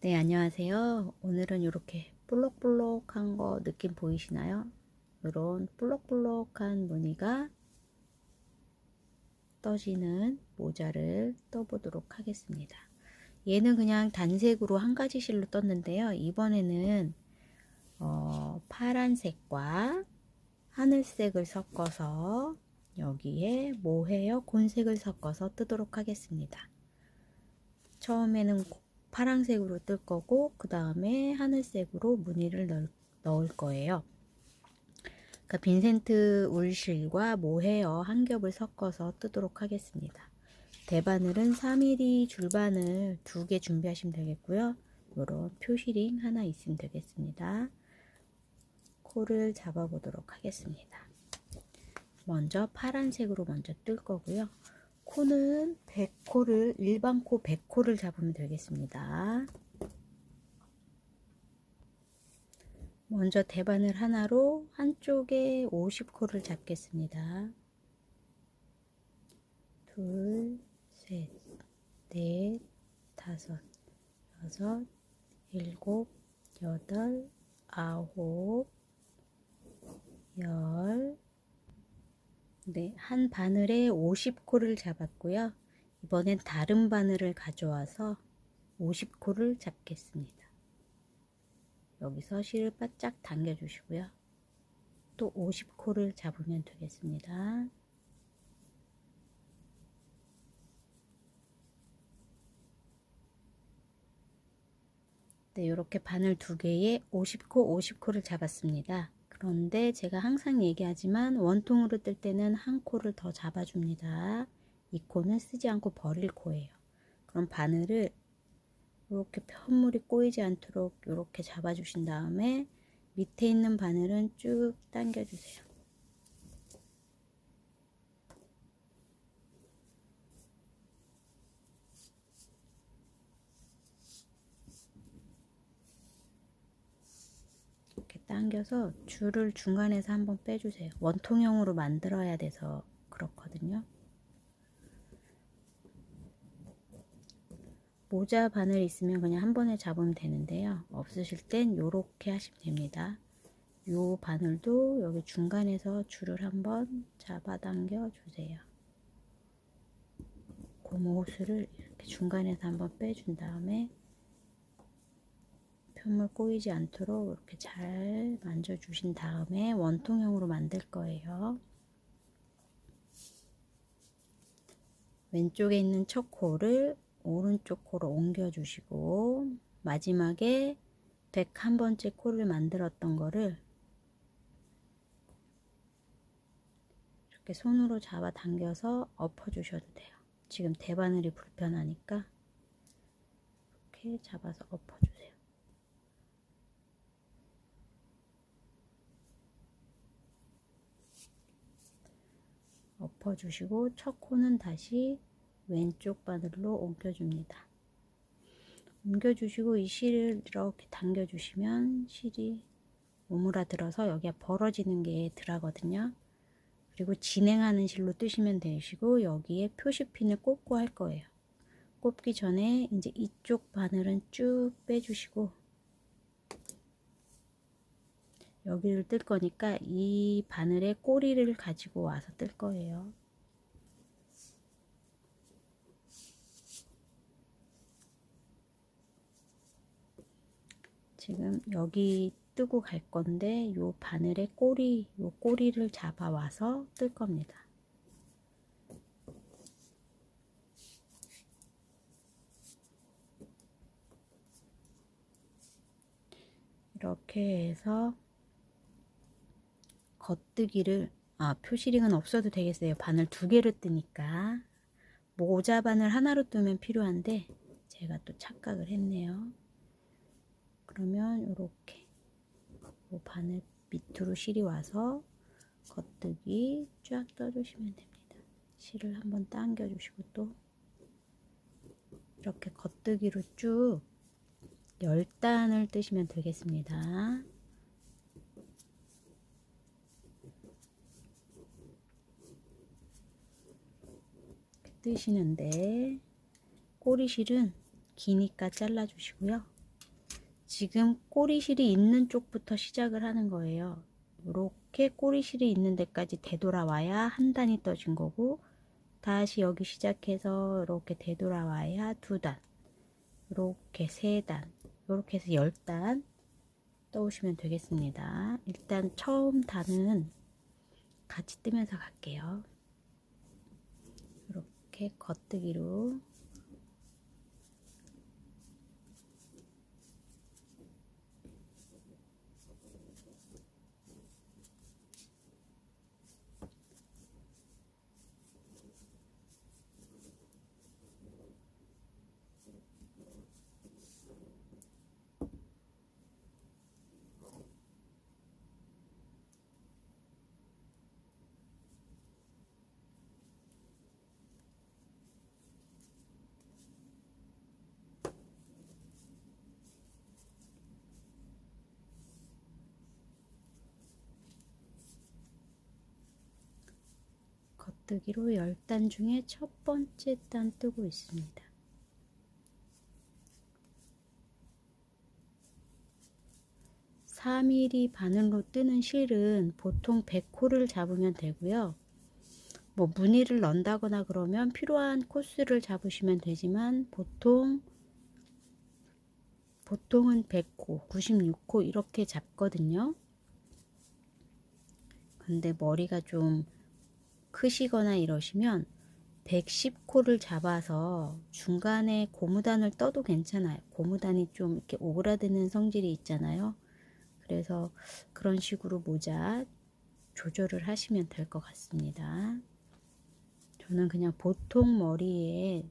네, 안녕하세요. 오늘은 이렇게 볼록볼록한 거 느낌 보이시나요? 이런 볼록볼록한 무늬가 떠지는 모자를 떠보도록 하겠습니다. 얘는 그냥 단색으로 한 가지 실로 떴는데요. 이번에는 파란색과 하늘색을 섞어서 여기에 모헤어 곤색을 섞어서 뜨도록 하겠습니다. 처음에는 파란색으로 뜰 거고 그 다음에 하늘색으로 무늬를 넣을 거예요. 그러니까 빈센트 울실과 모헤어 한 겹을 섞어서 뜨도록 하겠습니다. 대바늘은 3mm 줄바늘 2개 준비하시면 되겠고요. 이런 표시링 하나 있으면 되겠습니다. 코를 잡아 보도록 하겠습니다. 먼저 파란색으로 먼저 뜰 거고요. 코는 100코를 일반 코 100코를 잡으면 되겠습니다. 먼저 대바늘 하나로 한쪽에 50코를 잡겠습니다. 둘, 셋, 넷, 다섯, 여섯, 일곱, 여덟, 아홉, 열. 네, 한 바늘에 50코를 잡았고요. 이번엔 다른 바늘을 가져와서 50코를 잡겠습니다. 여기서 실을 바짝 당겨 주시고요. 또 50코를 잡으면 되겠습니다. 네, 이렇게 바늘 2개에 50코, 50코를 잡았습니다. 그런데 제가 항상 얘기하지만 원통으로 뜰 때는 한 코를 더 잡아줍니다. 이 코는 쓰지 않고 버릴 코예요. 그럼 바늘을 이렇게 편물이 꼬이지 않도록 이렇게 잡아주신 다음에 밑에 있는 바늘은 쭉 당겨주세요. 이렇게 당겨서 줄을 중간에서 한번 빼주세요. 원통형으로 만들어야 돼서 그렇거든요. 모자 바늘 있으면 그냥 한 번에 잡으면 되는데요. 없으실 땐 이렇게 하시면 됩니다. 요 바늘도 여기 중간에서 줄을 한번 잡아당겨 주세요. 고무 호스를 이렇게 중간에서 한번 빼준 다음에 편물 꼬이지 않도록 이렇게 잘 만져 주신 다음에 원통형으로 만들 거예요. 왼쪽에 있는 첫 코를 오른쪽 코로 옮겨 주시고 마지막에 101번째 코를 만들었던 거를 이렇게 손으로 잡아 당겨서 엎어 주셔도 돼요. 지금 대바늘이 불편하니까 이렇게 잡아서 엎어 주세요. 엎어 주시고 첫 코는 다시 왼쪽 바늘로 옮겨 줍니다. 옮겨 주시고 이 실을 이렇게 당겨 주시면 실이 오므라들어서 여기가 벌어지는 게 들어가거든요. 그리고 진행하는 실로 뜨시면 되시고 여기에 표시핀을 꽂고 할 거예요. 꽂기 전에 이제 이쪽 바늘은 쭉 빼주시고 여기를 뜰 거니까 이 바늘의 꼬리를 가지고 와서 뜰 거예요. 지금 여기 뜨고 갈 건데 요 바늘의 꼬리, 요 꼬리를 잡아와서 뜰 겁니다. 이렇게 해서 겉뜨기를 표시링은 없어도 되겠어요. 바늘 2개를 뜨니까 모자 바늘 하나로 뜨면 필요한데 제가 또 착각을 했네요. 그러면 이렇게 바늘 밑으로 실이 와서 겉뜨기 쫙 떠주시면 됩니다. 실을 한번 당겨 주시고 또 이렇게 겉뜨기로 쭉 10단을 뜨시면 되겠습니다. 뜨시는데 꼬리실은 기니까 잘라 주시고요. 지금 꼬리실이 있는 쪽부터 시작을 하는 거예요. 이렇게 꼬리실이 있는 데까지 되돌아와야 한 단이 떠진 거고, 다시 여기 시작해서 이렇게 되돌아와야 두 단, 이렇게 세 단, 이렇게 해서 10단 떠오시면 되겠습니다. 일단 처음 단은 같이 뜨면서 갈게요. 이렇게 겉뜨기로 겉뜨기로 10단 중에 첫 번째 단 뜨고 있습니다. 4mm 바늘로 뜨는 실은 보통 100호를 잡으면 되고요. 뭐 무늬를 넣는다거나 그러면 필요한 코스를 잡으시면 되지만 보통은 100호, 96호 이렇게 잡거든요. 근데 머리가 좀 크시거나 이러시면 110호를 잡아서 중간에 고무단을 떠도 괜찮아요. 고무단이 좀 이렇게 오그라드는 성질이 있잖아요. 그래서 그런 식으로 모자 조절을 하시면 될 것 같습니다. 저는 그냥 보통 머리에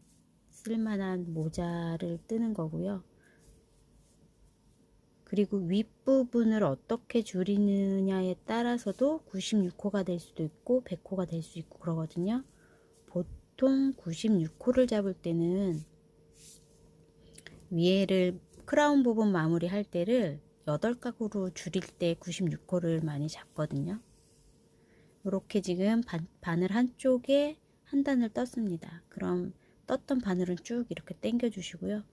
쓸만한 모자를 뜨는 거고요. 그리고 윗부분을 어떻게 줄이느냐에 따라서도 96호가 될 수도 있고 100호가 될 수 있고 그러거든요. 보통 96호를 잡을 때는 위에를 크라운 부분 마무리 할 때를 8각으로 줄일 때 96호를 많이 잡거든요. 이렇게 지금 바늘 한쪽에 한 단을 떴습니다. 그럼 떴던 바늘은 쭉 이렇게 당겨 주시고요.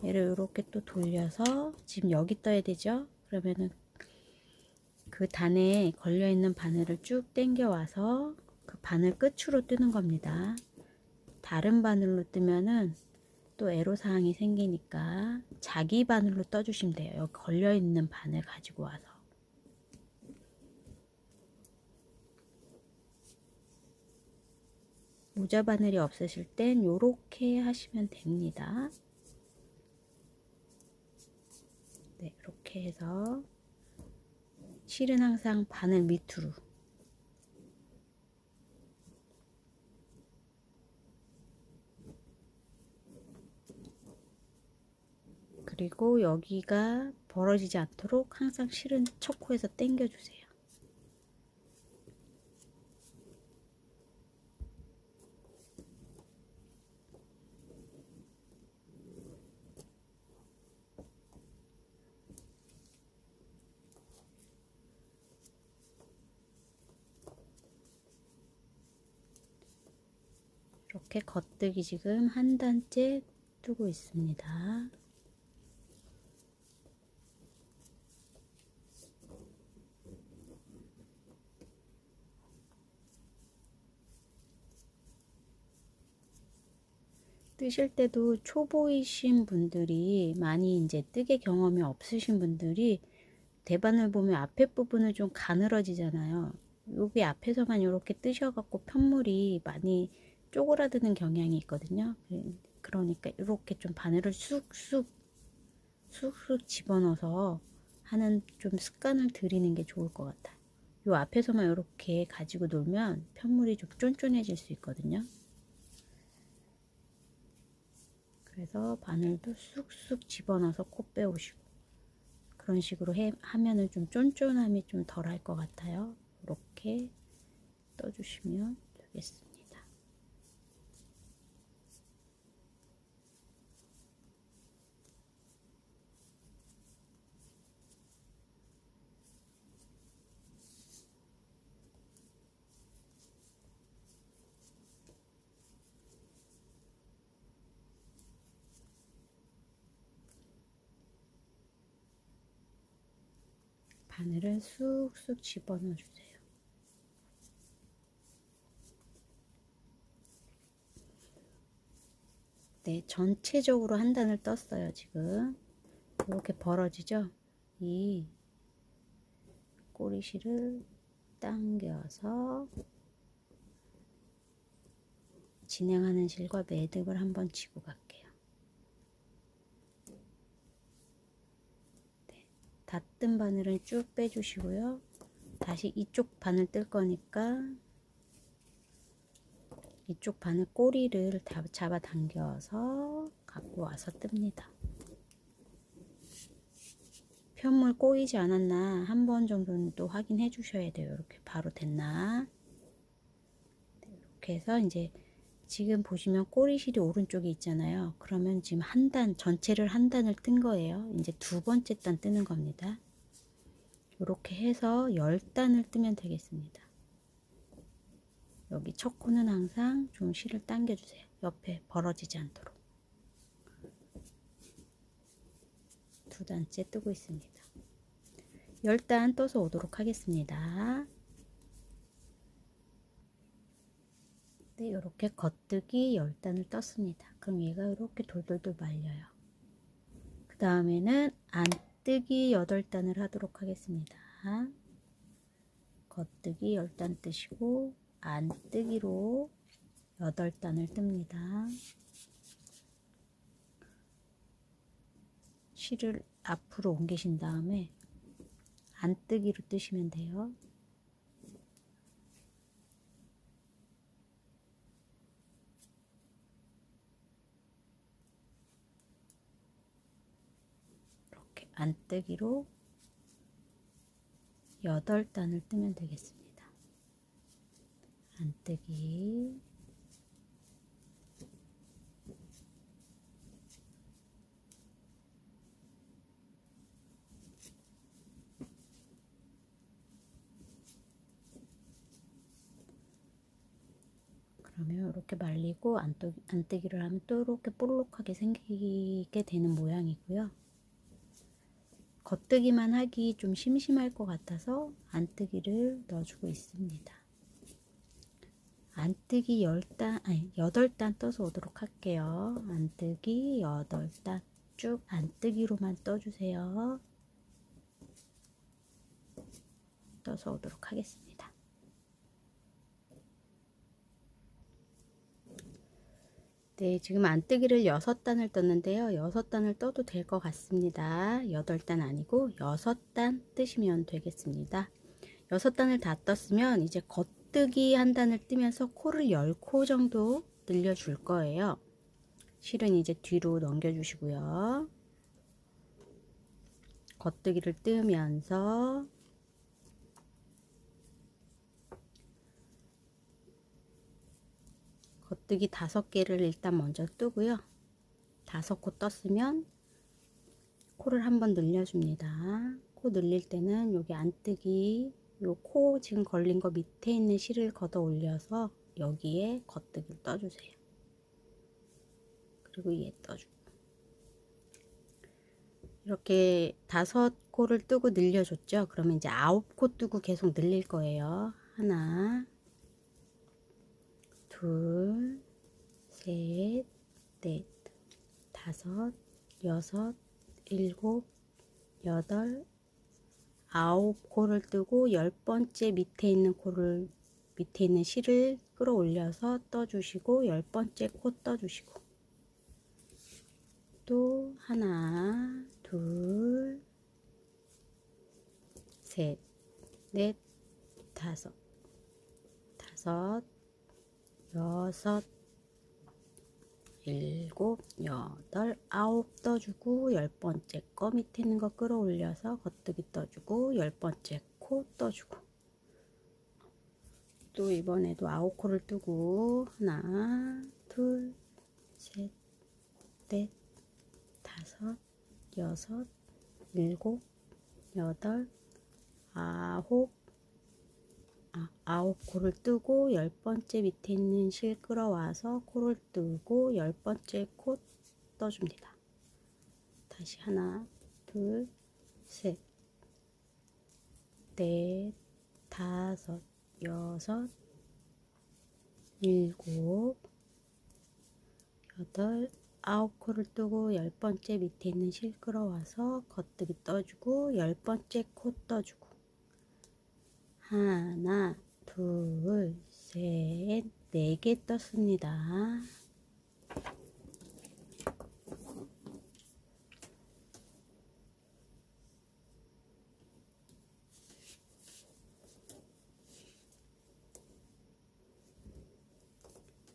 얘를 이렇게 또 돌려서 지금 여기 떠야 되죠. 그러면은 그 단에 걸려 있는 바늘을 쭉 당겨 와서 그 바늘 끝으로 뜨는 겁니다. 다른 바늘로 뜨면은 또 애로사항이 생기니까 자기 바늘로 떠주시면 돼요. 여기 걸려 있는 바늘 가지고 와서. 모자 바늘이 없으실 땐 요렇게 하시면 됩니다. 네, 이렇게 해서 실은 항상 바늘 밑으로 그리고 여기가 벌어지지 않도록 항상 실은 첫 코에서 당겨 주세요. 이렇게 겉뜨기 지금 한 단째 뜨고 있습니다. 뜨실 때도 초보이신 분들이 많이 이제 뜨개 경험이 없으신 분들이 대바늘 보면 앞에 부분은 좀 가늘어지잖아요. 여기 앞에서만 이렇게 뜨셔갖고 편물이 많이 쪼그라드는 경향이 있거든요. 그러니까 이렇게 좀 바늘을 쑥쑥 집어넣어서 하는 좀 습관을 들이는 게 좋을 것 같아요. 요 앞에서만 이렇게 가지고 놀면 편물이 좀 쫀쫀해질 수 있거든요. 그래서 바늘도 쑥쑥 집어넣어서 코 빼오시고 그런 식으로 하면은 좀 쫀쫀함이 좀 덜할 것 같아요. 이렇게 떠주시면 되겠습니다. 바늘을 쑥쑥 집어넣어 주세요. 네, 전체적으로 한 단을 떴어요. 지금 이렇게 벌어지죠? 이 꼬리실을 당겨서 진행하는 실과 매듭을 한번 치고 갈게요. 네, 다 뜬 바늘은 쭉 빼주시고요. 다시 이쪽 바늘 뜰 거니까 이쪽 바늘 꼬리를 다 잡아 당겨서 갖고 와서 뜹니다. 편물 꼬이지 않았나 한 번 정도는 또 확인해 주셔야 돼요. 이렇게 바로 됐나. 이렇게 해서 이제 지금 보시면 꼬리실이 오른쪽에 있잖아요. 그러면 지금 한 단, 전체를 한 단을 뜬 거예요. 이제 두 번째 단 뜨는 겁니다. 이렇게 해서 10단을 뜨면 되겠습니다. 여기 첫 코는 항상 좀 실을 당겨주세요. 옆에 벌어지지 않도록. 두 단째 뜨고 있습니다. 10단 떠서 오도록 하겠습니다. 네, 이렇게 겉뜨기 10단을 떴습니다. 그럼 얘가 이렇게 돌돌돌 말려요. 그 다음에는 안뜨기 8단을 하도록 하겠습니다. 겉뜨기 10단 뜨시고 안뜨기로 8단을 뜹니다. 실을 앞으로 옮기신 다음에 안뜨기로 뜨시면 돼요. 이렇게 안뜨기로 8단을 뜨면 되겠습니다. 안뜨기 그러면 이렇게 말리고 안뜨기를 하면 또 이렇게 볼록하게 생기게 되는 모양이고요. 겉뜨기만 하기 좀 심심할 것 같아서 안뜨기를 넣어주고 있습니다. 안뜨기 8단 떠서 오도록 할게요. 안뜨기 8단 쭉 안뜨기로만 떠주세요. 떠서 오도록 하겠습니다. 네, 지금 안뜨기를 6단을 떴는데요. 6단을 떠도 될 것 같습니다. 8단 아니고 6단 뜨시면 되겠습니다. 6단을 다 떴으면 이제 겉뜨기 한 단을 뜨면서 코를 10코 정도 늘려줄 거예요. 실은 이제 뒤로 넘겨주시고요. 겉뜨기를 뜨면서 겉뜨기 5개를 일단 먼저 뜨고요. 5코 떴으면 코를 한번 늘려줍니다. 코 늘릴 때는 여기 안뜨기 요 코 지금 걸린 거 밑에 있는 실을 걷어 올려서 여기에 겉뜨기를 떠주세요. 그리고 얘 떠주고 이렇게 5코를 뜨고 늘려줬죠. 그러면 이제 9코 뜨고 계속 늘릴 거예요. 하나, 둘, 셋, 넷, 다섯, 여섯, 일곱, 여덟, 9코를 뜨고 10번째 밑에 있는 실을 끌어올려서 떠주시고 10번째 코 떠주시고 또 하나, 둘, 셋, 넷, 다섯, 여섯, 일곱, 여덟, 9 떠주고 10번째 거 밑에 있는 거 끌어올려서 겉뜨기 떠주고 10번째 코 떠주고 또 이번에도 9코를 뜨고 하나, 둘, 셋, 넷, 다섯, 여섯, 일곱, 여덟, 9코를 뜨고 10번째 밑에 있는 실 끌어와서 코를 뜨고 10번째 코 떠줍니다. 다시 하나, 둘, 셋, 넷, 다섯, 여섯, 일곱, 여덟, 아홉 코를 뜨고 10번째 밑에 있는 실 끌어와서 겉뜨기 떠주고 10번째 코 떠주고 하나, 둘, 셋, 4개 떴습니다.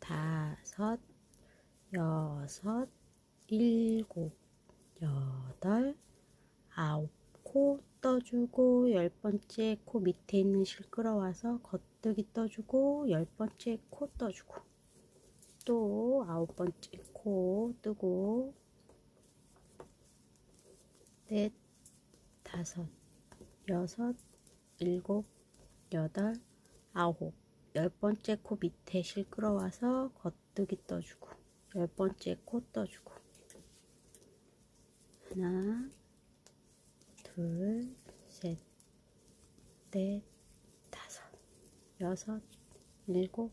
다섯, 여섯, 일곱, 여덟, 아홉 코 떠주고 10번째 코 밑에 있는 실 끌어와서 겉뜨기 떠주고 10번째 코 떠주고 또 9번째 코 뜨고 넷, 다섯, 여섯, 일곱, 여덟, 아홉 10번째 코 밑에 실 끌어와서 겉뜨기 떠주고 10번째 코 떠주고 하나, 둘, 셋, 넷, 다섯, 여섯, 일곱,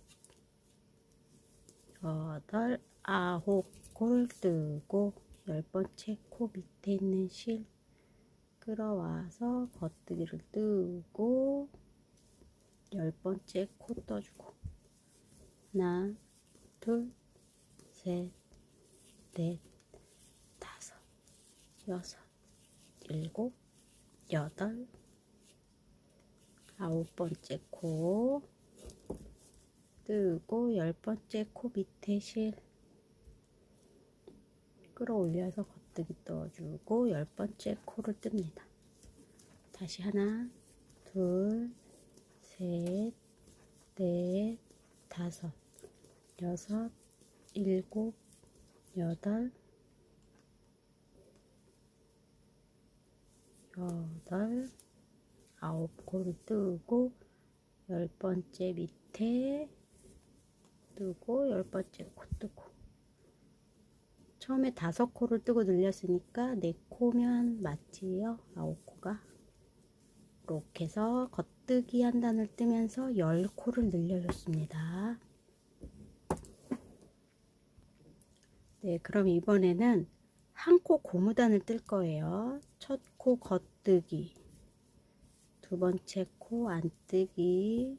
여덟, 아홉 코를 뜨고 10번째 코 밑에 있는 실 끌어와서 겉뜨기를 뜨고 10번째 코 떠주고 하나, 둘, 셋, 넷, 다섯, 여섯, 일곱, 여덟, 아홉 번째 코 뜨고 10번째 코 밑에 실 끌어올려서 겉뜨기 떠주고 10번째 코를 뜹니다. 다시 하나, 둘, 셋, 넷, 다섯, 여섯, 일곱, 여덟, 아홉 코를 뜨고 10번째 밑에 뜨고 10번째 코 뜨고 처음에 5코를 뜨고 늘렸으니까 4코면 맞지요? 9코가 이렇게 해서 겉뜨기 한 단을 뜨면서 10코를 늘려줬습니다. 네, 그럼 이번에는 한 코 고무단을 뜰 거예요. 첫 코 겉뜨기, 두 번째 코 안뜨기,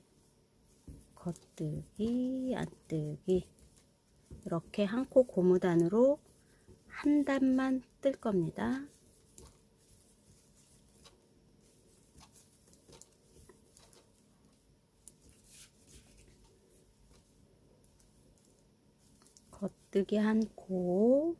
겉뜨기, 안뜨기 이렇게 한 코 고무단으로 한 단만 뜰 겁니다. 겉뜨기 한 코,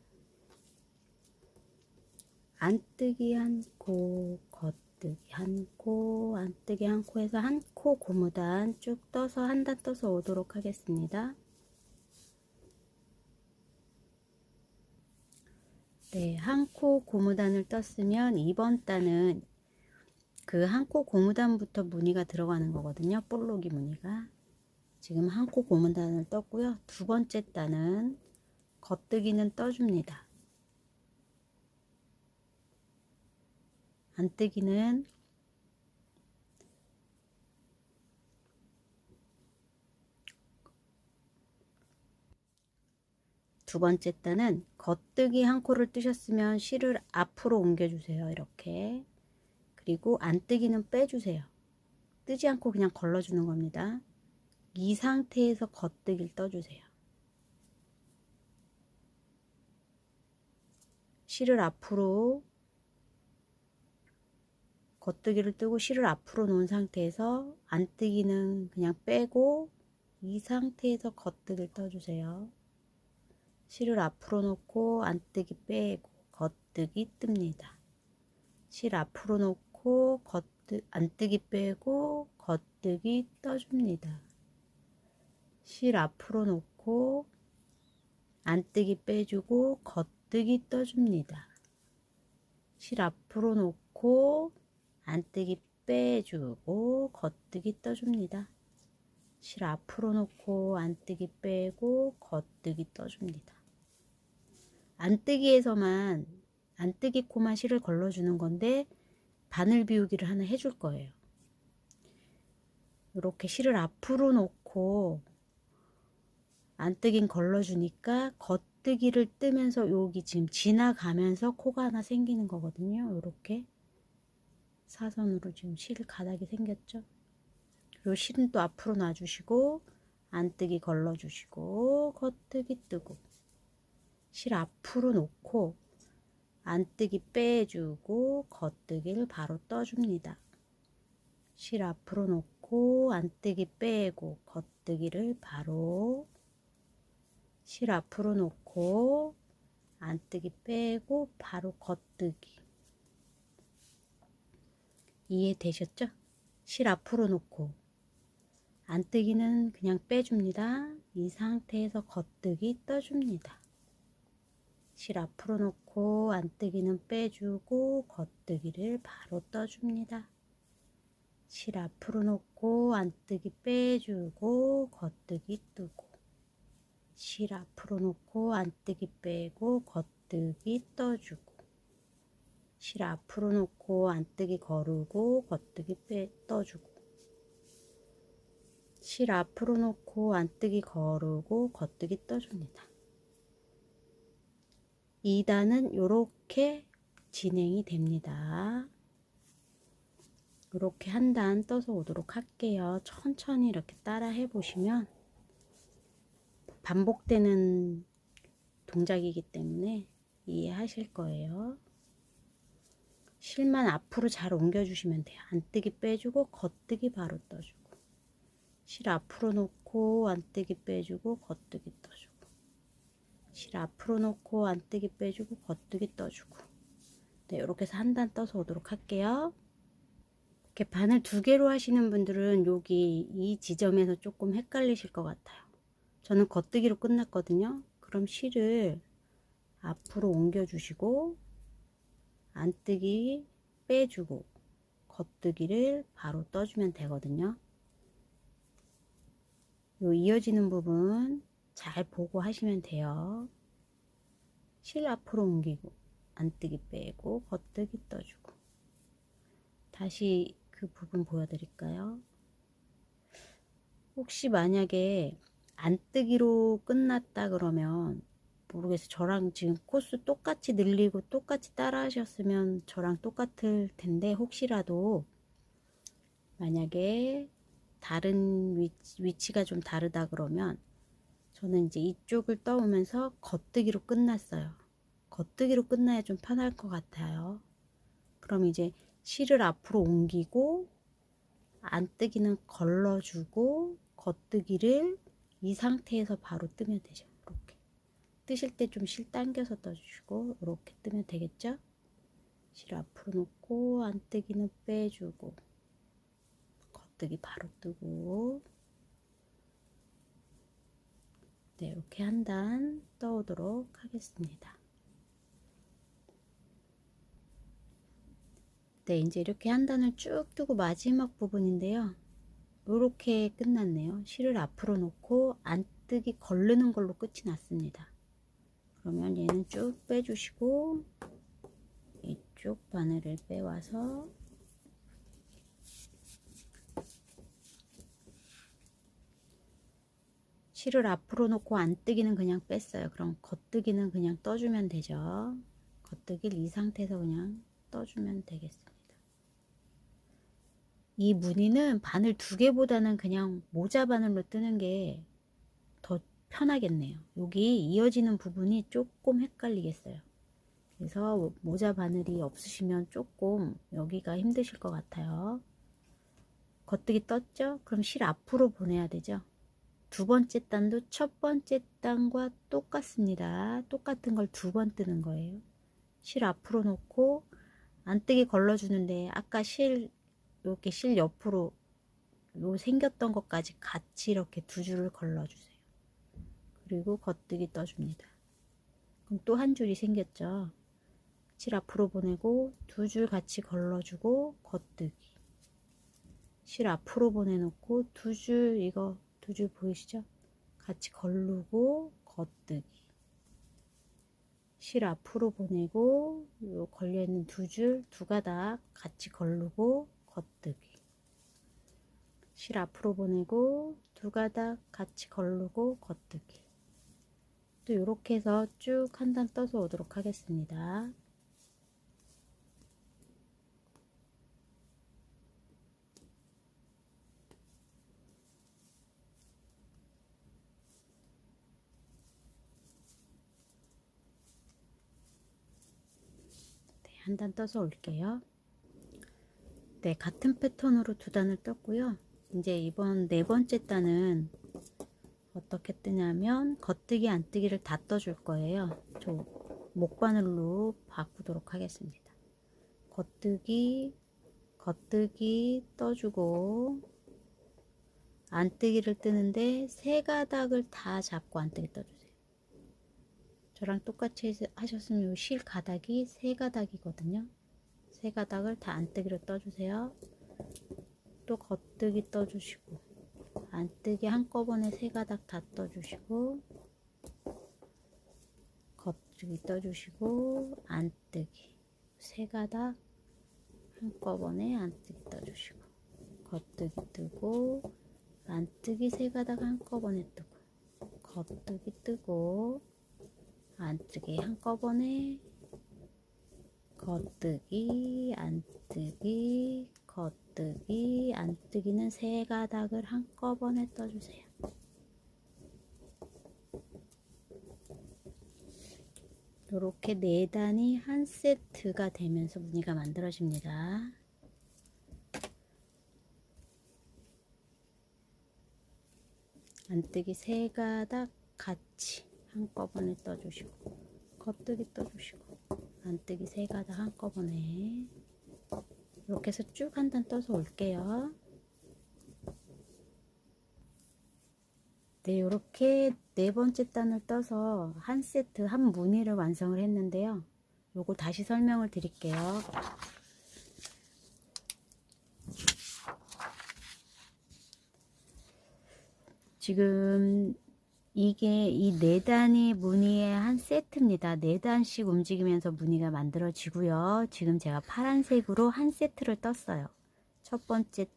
안뜨기 한 코, 겉뜨기 한 코, 안뜨기 한 코 해서 한 코 고무단 쭉 떠서 한 단 떠서 오도록 하겠습니다. 네, 한 코 고무단을 떴으면 이번 단은 그 한 코 고무단부터 무늬가 들어가는 거거든요. 볼록이 무늬가. 지금 한 코 고무단을 떴고요. 두 번째 단은 겉뜨기는 떠줍니다. 안뜨기는 두 번째 단은 겉뜨기 한 코를 뜨셨으면 실을 앞으로 옮겨주세요. 이렇게. 그리고 안뜨기는 빼주세요. 뜨지 않고 그냥 걸러주는 겁니다. 이 상태에서 겉뜨기를 떠주세요. 실을 앞으로 겉뜨기를 뜨고 실을 앞으로 놓은 상태에서 안뜨기는 그냥 빼고 이 상태에서 겉뜨기를 떠주세요. 실을 앞으로 놓고 안뜨기 빼고 겉뜨기 뜹니다. 실 앞으로 놓고 안뜨기 빼고 겉뜨기 떠줍니다. 실 앞으로 놓고 안뜨기 빼주고 겉뜨기 떠줍니다. 실 앞으로 놓고 안뜨기 빼주고 겉뜨기 떠줍니다. 실 앞으로 놓고 안뜨기 빼고 겉뜨기 떠줍니다. 안뜨기에서만 안뜨기 코만 실을 걸러주는 건데 바늘 비우기를 하나 해줄 거예요. 이렇게 실을 앞으로 놓고 안뜨긴 걸러주니까 겉뜨기를 뜨면서 여기 지금 지나가면서 코가 하나 생기는 거거든요. 이렇게 사선으로 지금 실 가닥이 생겼죠. 그리고 실은 또 앞으로 놔주시고 안뜨기 걸러주시고 겉뜨기 뜨고 실 앞으로 놓고 안뜨기 빼주고 겉뜨기를 바로 떠줍니다. 실 앞으로 놓고 안뜨기 빼고 겉뜨기를 바로 실 앞으로 놓고 안뜨기 빼고 바로 겉뜨기. 이해되셨죠? 실 앞으로 놓고 안뜨기는 그냥 빼줍니다. 이 상태에서 겉뜨기 떠줍니다. 실 앞으로 놓고 안뜨기는 빼주고 겉뜨기를 바로 떠줍니다. 실 앞으로 놓고 안뜨기 빼주고 겉뜨기 뜨고 실 앞으로 놓고 안뜨기 빼고 겉뜨기 떠주고 실 앞으로 놓고 안뜨기 거르고 겉뜨기 떠주고 실 앞으로 놓고 안뜨기 거르고 겉뜨기 떠줍니다. 2단은 이렇게 진행이 됩니다. 이렇게 한 단 떠서 오도록 할게요. 천천히 이렇게 따라 해보시면 반복되는 동작이기 때문에 이해하실 거예요. 실만 앞으로 잘 옮겨주시면 돼요. 안뜨기 빼주고 겉뜨기 바로 떠주고 실 앞으로 놓고 안뜨기 빼주고 겉뜨기 떠주고 실 앞으로 놓고 안뜨기 빼주고 겉뜨기 떠주고 네, 이렇게 해서 한 단 떠서 오도록 할게요. 이렇게 바늘 2개로 하시는 분들은 여기 이 지점에서 조금 헷갈리실 것 같아요. 저는 겉뜨기로 끝났거든요. 그럼 실을 앞으로 옮겨 주시고 안뜨기 빼주고 겉뜨기를 바로 떠주면 되거든요. 요 이어지는 부분 잘 보고 하시면 돼요. 실 앞으로 옮기고 안뜨기 빼고 겉뜨기 떠주고 다시 그 부분 보여드릴까요? 혹시 만약에 안뜨기로 끝났다 그러면 모르겠어요. 저랑 지금 코스 똑같이 늘리고 똑같이 따라 하셨으면 저랑 똑같을 텐데 혹시라도 만약에 다른 위치가 좀 다르다 그러면 저는 이제 이쪽을 떠오면서 겉뜨기로 끝났어요. 겉뜨기로 끝나야 좀 편할 것 같아요. 그럼 이제 실을 앞으로 옮기고 안뜨기는 걸러주고 겉뜨기를 이 상태에서 바로 뜨면 되죠. 이렇게 뜨실 때 좀 실 당겨서 떠주시고 이렇게 뜨면 되겠죠. 실 앞으로 놓고 안뜨기는 빼주고 겉뜨기 바로 뜨고 네, 이렇게 한 단 떠오도록 하겠습니다. 네, 이제 이렇게 한 단을 쭉 뜨고 마지막 부분인데요. 이렇게 끝났네요. 실을 앞으로 놓고 안뜨기 걸르는 걸로 끝이 났습니다. 그러면 얘는 쭉 빼주시고 이쪽 바늘을 빼와서 실을 앞으로 놓고 안뜨기는 그냥 뺐어요. 그럼 겉뜨기는 그냥 떠주면 되죠. 겉뜨기를 이 상태에서 그냥 떠주면 되겠습니다. 이 무늬는 바늘 2개보다는 그냥 모자 바늘로 뜨는 게 더 편하겠네요. 여기 이어지는 부분이 조금 헷갈리겠어요. 그래서 모자 바늘이 없으시면 조금 여기가 힘드실 것 같아요. 겉뜨기 떴죠? 그럼 실 앞으로 보내야 되죠. 2번째 단도 첫 번째 단과 똑같습니다. 똑같은 걸 2번 뜨는 거예요. 실 앞으로 놓고 안뜨기 걸러주는데 아까 이렇게 실 옆으로 요 생겼던 것까지 같이 이렇게 2줄을 걸러주세요. 그리고 겉뜨기 떠줍니다. 그럼 또 한 줄이 생겼죠. 실 앞으로 보내고 2줄 같이 걸러주고 겉뜨기. 실 앞으로 보내놓고 2줄, 이거 2줄 보이시죠? 같이 걸르고 겉뜨기. 실 앞으로 보내고 요 걸려있는 2줄, 2가닥 같이 걸르고 겉뜨기. 실 앞으로 보내고 두 가닥 같이 걸르고 겉뜨기. 또 이렇게 해서 쭉 한 단 떠서 오도록 하겠습니다. 네, 한 단 떠서 올게요. 네, 같은 패턴으로 두 단을 떴고요. 이제 이번 네 번째 단은 어떻게 뜨냐면 겉뜨기 안뜨기를 다 떠줄 거예요. 저 목바늘로 바꾸도록 하겠습니다. 겉뜨기 겉뜨기 떠주고 안뜨기를 뜨는데 세 가닥을 다 잡고 안뜨기 떠주세요. 저랑 똑같이 하셨으면 이 실 가닥이 세 가닥이거든요. 세 가닥을 다 안뜨기로 떠주세요. 또 겉뜨기 떠주시고 안뜨기 한꺼번에 세 가닥 다 떠주시고 겉뜨기 떠주시고 안뜨기 세 가닥 한꺼번에 안뜨기 떠주시고 겉뜨기 뜨고 안뜨기 세 가닥 한꺼번에 뜨고 겉뜨기 뜨고 안뜨기 한꺼번에 겉뜨기 안뜨기 겉뜨기 안뜨기는 세 가닥을 한꺼번에 떠주세요. 이렇게 네 단이 한 세트가 되면서 무늬가 만들어집니다. 안뜨기 세 가닥 같이 한꺼번에 떠주시고 겉뜨기 떠주시고 안뜨기 세 가닥 한꺼번에 이렇게 해서 쭉 한 단 떠서 올게요. 네, 이렇게 네 번째 단을 떠서 한 세트 한 무늬를 완성을 했는데요. 요거 다시 설명을 드릴게요. 지금 이게 이 네 단이 무늬의 한 세트입니다. 네 단씩 움직이면서 무늬가 만들어지고요. 지금 제가 파란색으로 한 세트를 떴어요. 첫 번째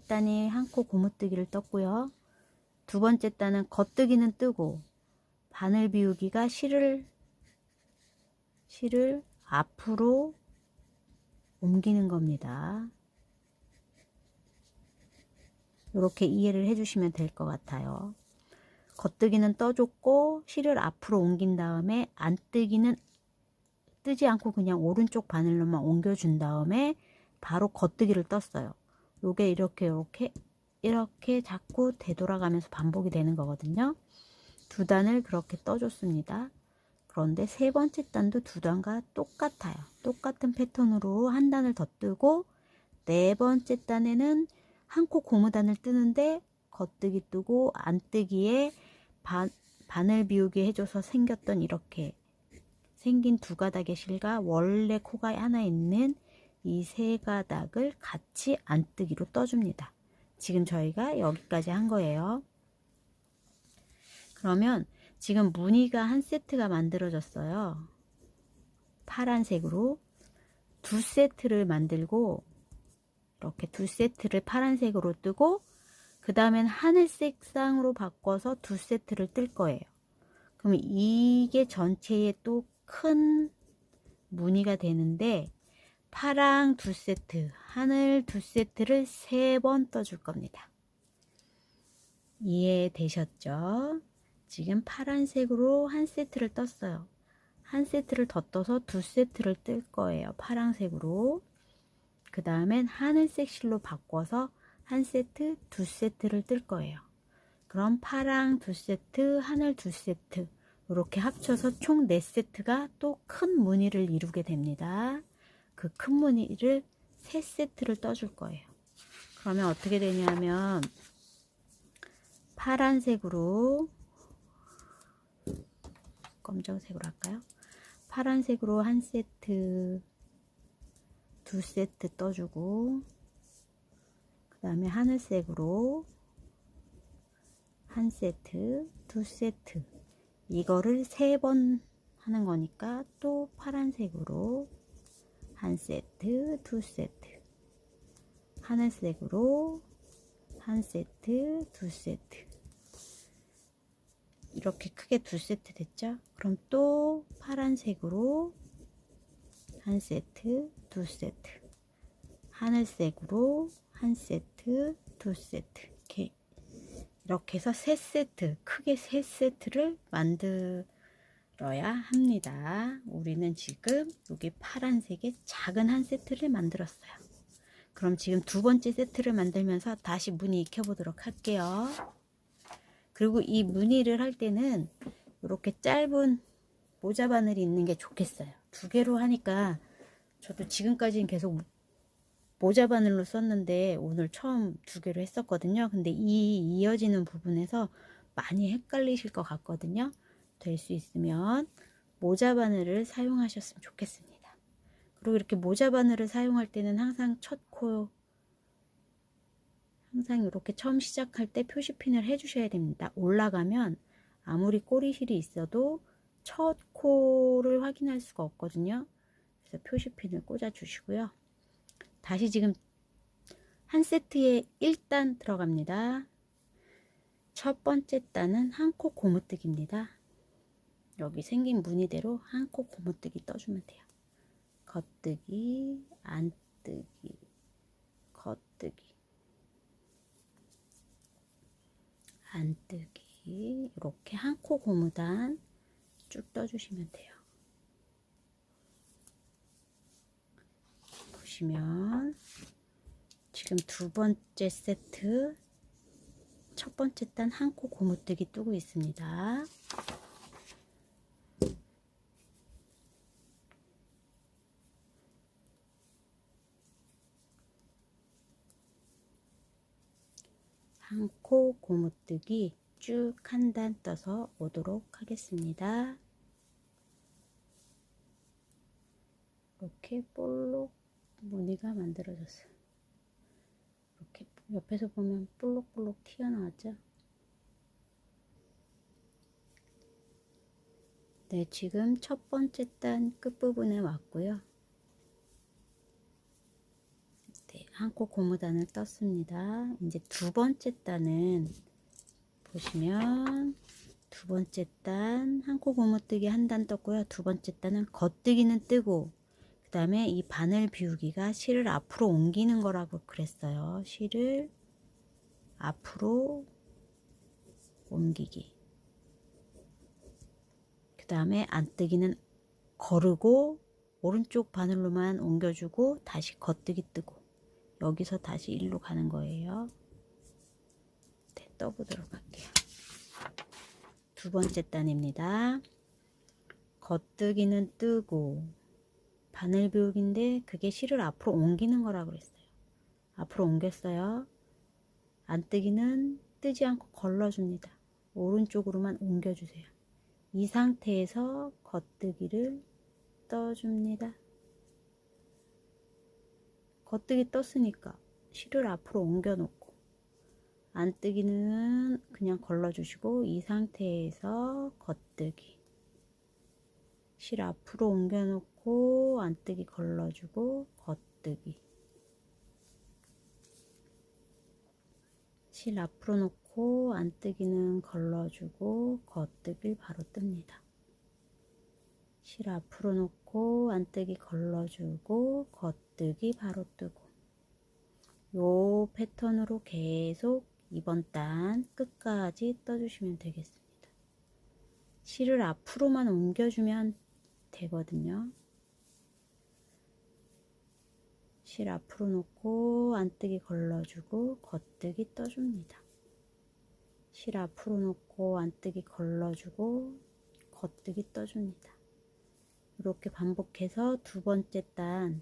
단이 한 코 고무뜨기를 떴고요. 두 번째 단은 겉뜨기는 뜨고 바늘 비우기가 실을 앞으로 옮기는 겁니다. 이렇게 이해를 해주시면 될 것 같아요. 겉뜨기는 떠줬고 실을 앞으로 옮긴 다음에 안뜨기는 뜨지 않고 그냥 오른쪽 바늘로만 옮겨준 다음에 바로 겉뜨기를 떴어요. 요게 이렇게 자꾸 되돌아가면서 반복이 되는 거거든요. 두 단을 그렇게 떠줬습니다. 그런데 세 번째 단도 두 단과 똑같아요. 똑같은 패턴으로 한 단을 더 뜨고 네 번째 단에는 한 코 고무단을 뜨는데 겉뜨기 뜨고 안뜨기에 바늘 비우기 해줘서 생겼던 이렇게 생긴 두 가닥의 실과 원래 코가 하나 있는 이 세 가닥을 같이 안뜨기로 떠줍니다. 지금 저희가 여기까지 한 거예요. 그러면 지금 무늬가 한 세트가 만들어졌어요. 파란색으로 두 세트를 만들고 이렇게 두 세트를 파란색으로 뜨고 그 다음엔 하늘색 쌍으로 바꿔서 두 세트를 뜰 거예요. 그럼 이게 전체에 또 큰 무늬가 되는데 파랑 두 세트, 하늘 두 세트를 세 번 떠줄 겁니다. 이해되셨죠? 지금 파란색으로 한 세트를 떴어요. 한 세트를 더 떠서 두 세트를 뜰 거예요. 파란색으로. 그 다음엔 하늘색 실로 바꿔서 한 세트, 두 세트를 뜰 거예요. 그럼 파랑 두 세트, 하늘 두 세트 이렇게 합쳐서 총 4세트가 또 큰 무늬를 이루게 됩니다. 그 큰 무늬를 3세트를 떠줄 거예요. 그러면 어떻게 되냐면 파란색으로 검정색으로 할까요? 파란색으로 한 세트, 두 세트 떠주고 그 다음에 하늘색으로 한 세트, 두 세트 이거를 3번 하는 거니까 또 파란색으로 한 세트, 두 세트 하늘색으로 한 세트, 두 세트. 이렇게 크게 두 세트 됐죠? 그럼 또 파란색으로 한 세트, 두 세트. 하늘색으로 한 세트, 두 세트. 이렇게 해서 세 세트, 크게 세 세트를 만들어야 합니다. 우리는 지금 여기 파란색의 작은 한 세트를 만들었어요. 그럼 지금 두 번째 세트를 만들면서 다시 무늬 익혀보도록 할게요. 그리고 이 무늬를 할 때는 이렇게 짧은 모자 바늘이 있는 게 좋겠어요. 두 개로 하니까 저도 지금까지는 계속 모자 바늘로 썼는데 오늘 처음 두 개로 했었거든요. 근데 이 이어지는 부분에서 많이 헷갈리실 것 같거든요. 될 수 있으면 모자 바늘을 사용하셨으면 좋겠습니다. 그리고 이렇게 모자 바늘을 사용할 때는 항상 항상 이렇게 처음 시작할 때 표시핀을 해주셔야 됩니다. 올라가면 아무리 꼬리실이 있어도 첫 코를 확인할 수가 없거든요. 그래서 표시핀을 꽂아 주시고요. 다시 지금 한 세트에 1단 들어갑니다. 첫 번째 단은 한 코 고무뜨기입니다. 여기 생긴 무늬대로 한 코 고무뜨기 떠주면 돼요. 겉뜨기, 안뜨기, 겉뜨기, 안뜨기. 이렇게 한 코 고무단 쭉 떠주시면 돼요. 보시면 지금 두 번째 세트 첫 번째 단 한 코 고무뜨기 뜨고 있습니다. 한 코 고무뜨기 쭉 한 단 떠서 오도록 하겠습니다. 이렇게 볼록 무늬가 만들어졌어요. 이렇게 옆에서 보면 볼록볼록 튀어나왔죠? 네, 지금 첫 번째 단 끝부분에 왔고요. 네, 한 코 고무단을 떴습니다. 이제 두 번째 단은 보시면 두 번째 단 한 코 고무뜨기 한 단 떴고요. 두 번째 단은 겉뜨기는 뜨고 그 다음에 이 바늘 비우기가 실을 앞으로 옮기는 거라고 그랬어요. 실을 앞으로 옮기기. 그 다음에 안뜨기는 거르고 오른쪽 바늘로만 옮겨주고 다시 겉뜨기 뜨고 여기서 다시 일로 가는 거예요. 네, 떠보도록 할게요. 두 번째 단입니다. 겉뜨기는 뜨고 바늘 비우기인데 그게 실을 앞으로 옮기는 거라고 그랬어요. 앞으로 옮겼어요. 안뜨기는 뜨지 않고 걸러줍니다. 오른쪽으로만 옮겨주세요. 이 상태에서 겉뜨기를 떠줍니다. 겉뜨기 떴으니까 실을 앞으로 옮겨 놓고 안뜨기는 그냥 걸러주시고 이 상태에서 겉뜨기 실 앞으로 옮겨 놓고 안뜨기 걸러주고 겉뜨기 실 앞으로 놓고 안뜨기는 걸러주고 겉뜨기를 바로 뜹니다. 실 앞으로 놓고 안뜨기 걸러주고 겉뜨기 바로 뜨고 요 패턴으로 계속 이번 단 끝까지 떠주시면 되겠습니다. 실을 앞으로만 옮겨주면 되거든요. 실 앞으로 놓고 안뜨기 걸러주고 겉뜨기 떠줍니다. 실 앞으로 놓고 안뜨기 걸러주고 겉뜨기 떠줍니다. 이렇게 반복해서 두 번째 단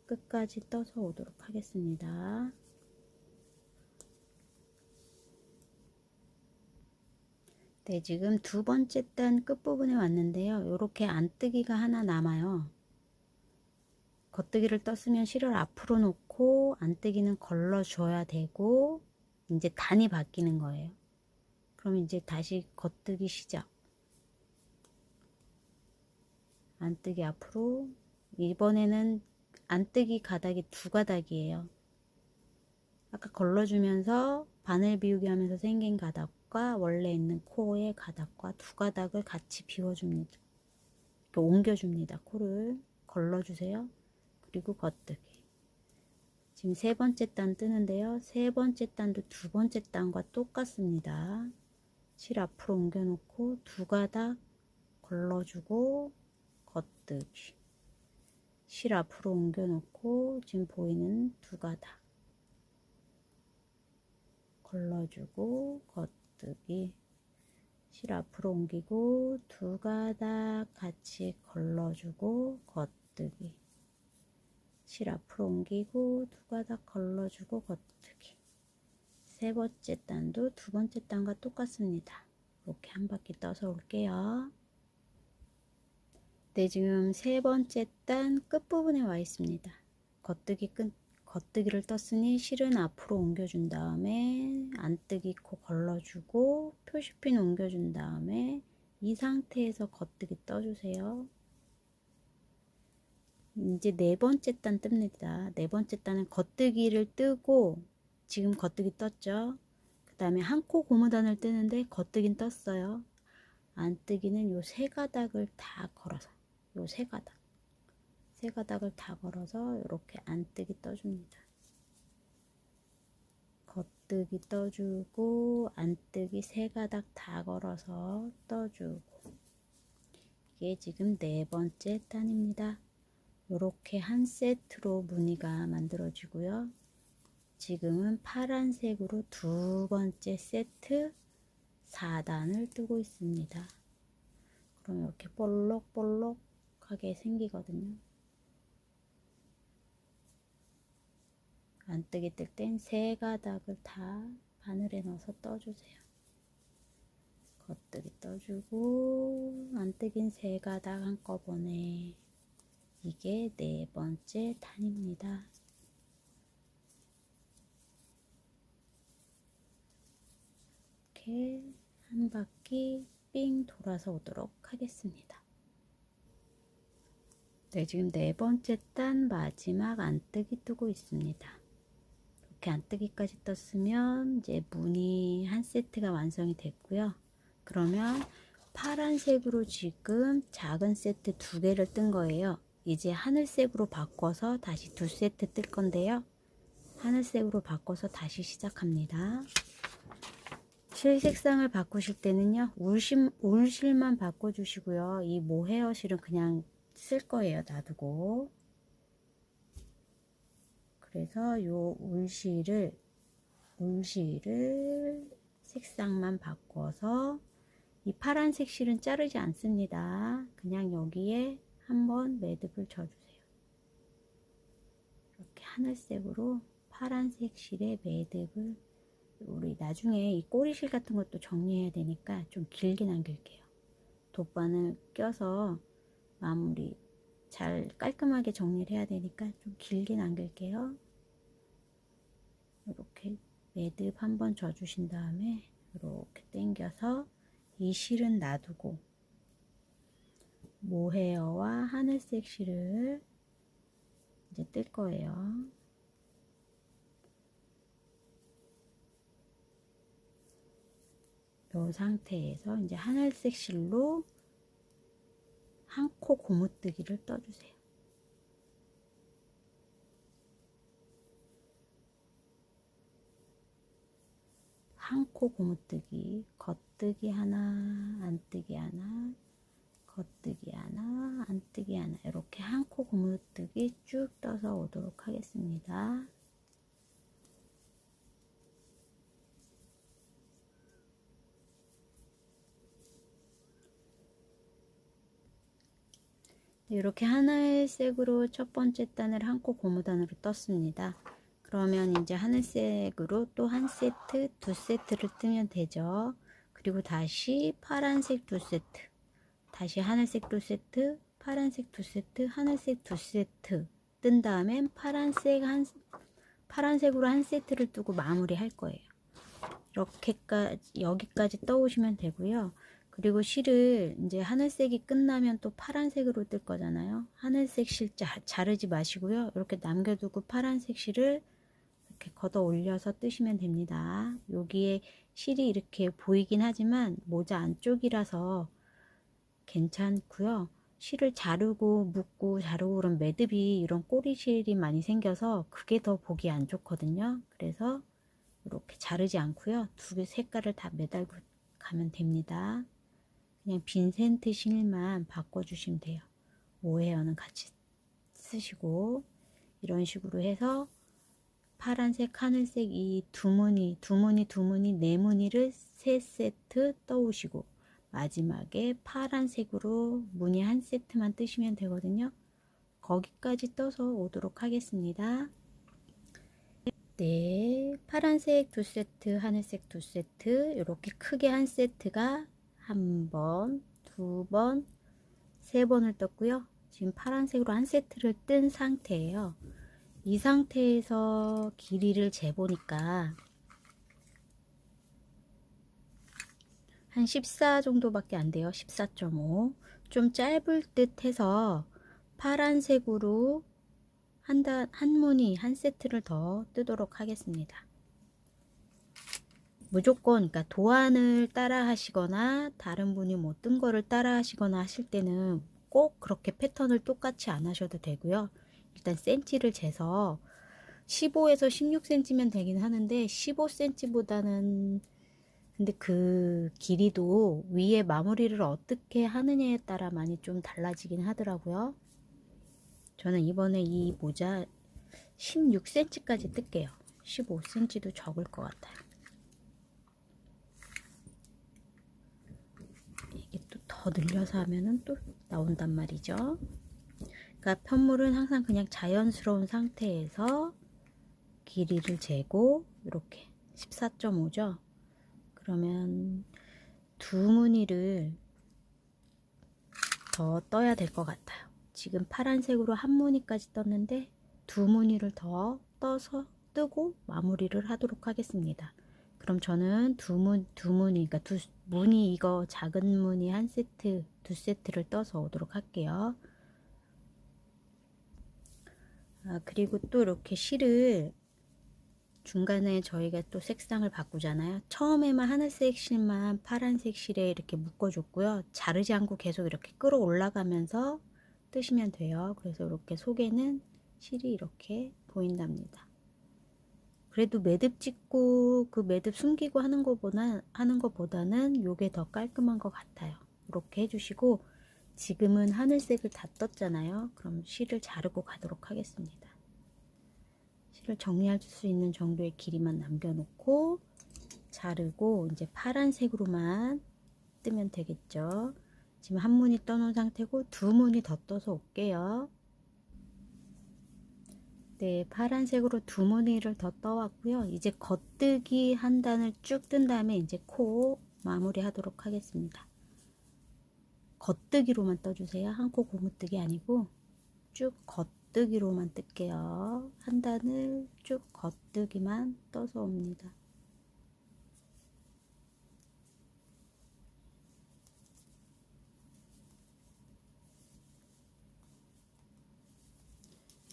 끝까지 떠서 오도록 하겠습니다. 네, 지금 두 번째 단 끝부분에 왔는데요. 이렇게 안뜨기가 하나 남아요. 겉뜨기를 떴으면 실을 앞으로 놓고 안뜨기는 걸러줘야 되고 이제 단이 바뀌는 거예요. 그럼 이제 다시 겉뜨기 시작. 안뜨기 앞으로. 이번에는 안뜨기 가닥이 두 가닥이에요. 아까 걸러주면서 바늘 비우기 하면서 생긴 가닥과 원래 있는 코의 가닥과 두 가닥을 같이 비워줍니다. 이렇게 옮겨줍니다. 코를 걸러주세요. 그리고 겉뜨기. 지금 세 번째 단 뜨는데요. 세 번째 단도 두 번째 단과 똑같습니다. 실 앞으로 옮겨 놓고 두 가닥 걸러주고 겉뜨기. 실 앞으로 옮겨 놓고 지금 보이는 두 가닥 걸러주고 겉뜨기. 실 앞으로 옮기고 두 가닥 같이 걸러주고 겉뜨기. 실 앞으로 옮기고 두 가닥 걸러주고 겉뜨기. 세 번째 단도 두 번째 단과 똑같습니다. 이렇게 한 바퀴 떠서 올게요. 네, 지금 세 번째 단 끝부분에 와 있습니다. 겉뜨기를 떴으니 실은 앞으로 옮겨준 다음에 안뜨기 코 걸러주고 표시핀 옮겨준 다음에 이 상태에서 겉뜨기 떠주세요. 이제 네 번째 단 뜹니다. 네 번째 단은 겉뜨기를 뜨고 지금 겉뜨기 떴죠. 그 다음에 한 코 고무단을 뜨는데 겉뜨기는 떴어요. 안뜨기는 요 세 가닥을 다 걸어서 요 세 가닥을 다 걸어서 이렇게 안뜨기 떠줍니다. 겉뜨기 떠주고 안뜨기 세 가닥 다 걸어서 떠주고 이게 지금 네 번째 단입니다. 이렇게 한 세트로 무늬가 만들어지고요. 지금은 파란색으로 두 번째 세트 4단을 뜨고 있습니다. 그럼 이렇게 볼록볼록하게 생기거든요. 안뜨기 뜰 땐 세 가닥을 다 바늘에 넣어서 떠주세요. 겉뜨기 떠주고 안뜨긴 세 가닥 한꺼번에. 이게 네 번째 단입니다. 이렇게 한 바퀴 삥 돌아서 오도록 하겠습니다. 네, 지금 네 번째 단 마지막 안뜨기 뜨고 있습니다. 이렇게 안뜨기까지 떴으면 이제 무늬 한 세트가 완성이 됐고요. 그러면 파란색으로 지금 작은 세트 두 개를 뜬 거예요. 이제 하늘색으로 바꿔서 다시 두 세트 뜰 건데요. 하늘색으로 바꿔서 다시 시작합니다. 실 색상을 바꾸실 때는요, 울실만 바꿔주시고요. 이 모헤어 실은 그냥 쓸 거예요. 놔두고. 그래서 요 울실을 색상만 바꿔서 이 파란색 실은 자르지 않습니다. 그냥 여기에 한번 매듭을 쳐주세요. 이렇게 하늘색으로 파란색 실에 매듭을, 우리 나중에 이 꼬리실 같은 것도 정리해야 되니까 좀 길게 남길게요. 돗바늘 껴서 마무리 잘 깔끔하게 정리를 해야 되니까 좀 길게 남길게요. 이렇게 매듭 한번 져주신 다음에 이렇게 당겨서 이 실은 놔두고 모헤어와 하늘색 실을 이제 뜰 거예요. 이 상태에서 이제 하늘색 실로 한 코 고무뜨기를 떠주세요. 한 코 고무뜨기, 겉뜨기 하나, 안뜨기 하나, 겉뜨기 하나, 안뜨기 하나, 이렇게 한 코 고무뜨기 쭉 떠서 오도록 하겠습니다. 이렇게 하늘색으로 첫 번째 단을 한 코 고무단으로 떴습니다. 그러면 이제 하늘색으로 또 한 세트, 두 세트를 뜨면 되죠. 그리고 다시 파란색 두 세트, 다시 하늘색 두 세트, 파란색 두 세트, 하늘색 두 세트 뜬 다음에 파란색으로 한 세트를 뜨고 마무리 할 거예요. 이렇게까지 여기까지 떠오시면 되고요. 그리고 실을 이제 하늘색이 끝나면 또 파란색으로 뜰 거잖아요. 하늘색 실 자르지 마시고요. 이렇게 남겨두고 파란색 실을 이렇게 걷어 올려서 뜨시면 됩니다. 여기에 실이 이렇게 보이긴 하지만 모자 안쪽이라서 괜찮고요. 실을 자르고 묶고 자르고 그런 매듭이 이런 꼬리실이 많이 생겨서 그게 더 보기 안 좋거든요. 그래서 이렇게 자르지 않고요. 두 개 색깔을 다 매달고 가면 됩니다. 그냥 빈센트 실만 바꿔주시면 돼요. 모헤어는 같이 쓰시고 이런 식으로 해서 파란색, 하늘색 이 두 무늬, 네 무늬를 세 세트 떠오시고 마지막에 파란색으로 무늬 한 세트만 뜨시면 되거든요. 거기까지 떠서 오도록 하겠습니다. 네, 파란색 두 세트, 하늘색 두 세트, 이렇게 크게 한 세트가 한 번, 두 번, 세 번을 떴고요. 지금 파란색으로 한 세트를 뜬 상태예요. 이 상태에서 길이를 재보니까 한 14 정도밖에 안 돼요. 14.5. 좀 짧을 듯 해서 파란색으로 한 무늬, 한 세트를 더 뜨도록 하겠습니다. 무조건, 그러니까 도안을 따라 하시거나 다른 분이 뭐 뜬 거를 따라 하시거나 하실 때는 꼭 그렇게 패턴을 똑같이 안 하셔도 되고요. 일단 센치를 재서 15에서 16cm면 되긴 하는데 15cm보다는 근데 그 길이도 위에 마무리를 어떻게 하느냐에 따라 많이 좀 달라지긴 하더라고요. 저는 이번에 이 모자 16cm까지 뜰게요. 15cm도 적을 것 같아요. 이게 또 더 늘려서 하면은 또 나온단 말이죠. 그러니까 편물은 항상 그냥 자연스러운 상태에서 길이를 재고 이렇게 14.5죠. 그러면 두 무늬를 더 떠야 될 것 같아요. 지금 파란색으로 한 무늬까지 떴는데 두 무늬를 더 떠서 뜨고 마무리를 하도록 하겠습니다. 그럼 저는 두 무늬, 그러니까 두 무늬 이거 작은 무늬 한 세트, 두 세트를 떠서 오도록 할게요. 그리고 또 이렇게 실을 중간에 저희가 또 색상을 바꾸잖아요. 처음에만 하늘색 실만 파란색 실에 이렇게 묶어줬고요. 자르지 않고 계속 이렇게 끌어 올라가면서 뜨시면 돼요. 그래서 이렇게 속에는 실이 이렇게 보인답니다. 그래도 매듭 찍고 그 매듭 숨기고 하는 것보다는 요게 더 깔끔한 것 같아요. 이렇게 해주시고 지금은 하늘색을 다 떴잖아요. 그럼 실을 자르고 가도록 하겠습니다. 실을 정리할 수 있는 정도의 길이만 남겨놓고 자르고 이제 파란색으로만 뜨면 되겠죠. 지금 한 무늬 떠놓은 상태고 두 무늬 더 떠서 올게요. 네, 파란색으로 두 무늬를 더 떠왔고요. 이제 겉뜨기 한 단을 쭉 뜬 다음에 이제 코 마무리 하도록 하겠습니다. 겉뜨기로만 떠주세요. 한 코 고무뜨기 아니고 쭉 겉뜨기로만 뜰게요. 한 단을 쭉 겉뜨기만 떠서 옵니다.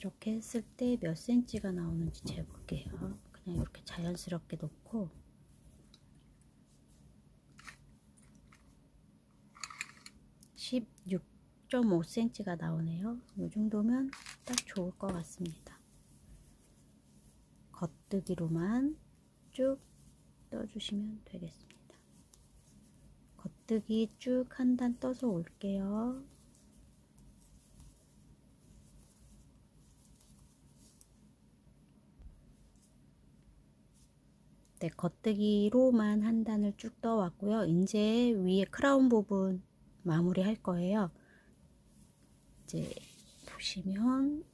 이렇게 했을 때 몇 cm가 나오는지 재볼게요. 그냥 이렇게 자연스럽게 놓고 16.5cm가 나오네요. 이 정도면 딱 좋을 것 같습니다. 겉뜨기로만 쭉 떠주시면 되겠습니다. 겉뜨기 쭉 한 단 떠서 올게요. 네, 겉뜨기로만 한 단을 쭉 떠왔고요. 이제 위에 크라운 부분 마무리 할 거예요. 이제 보시면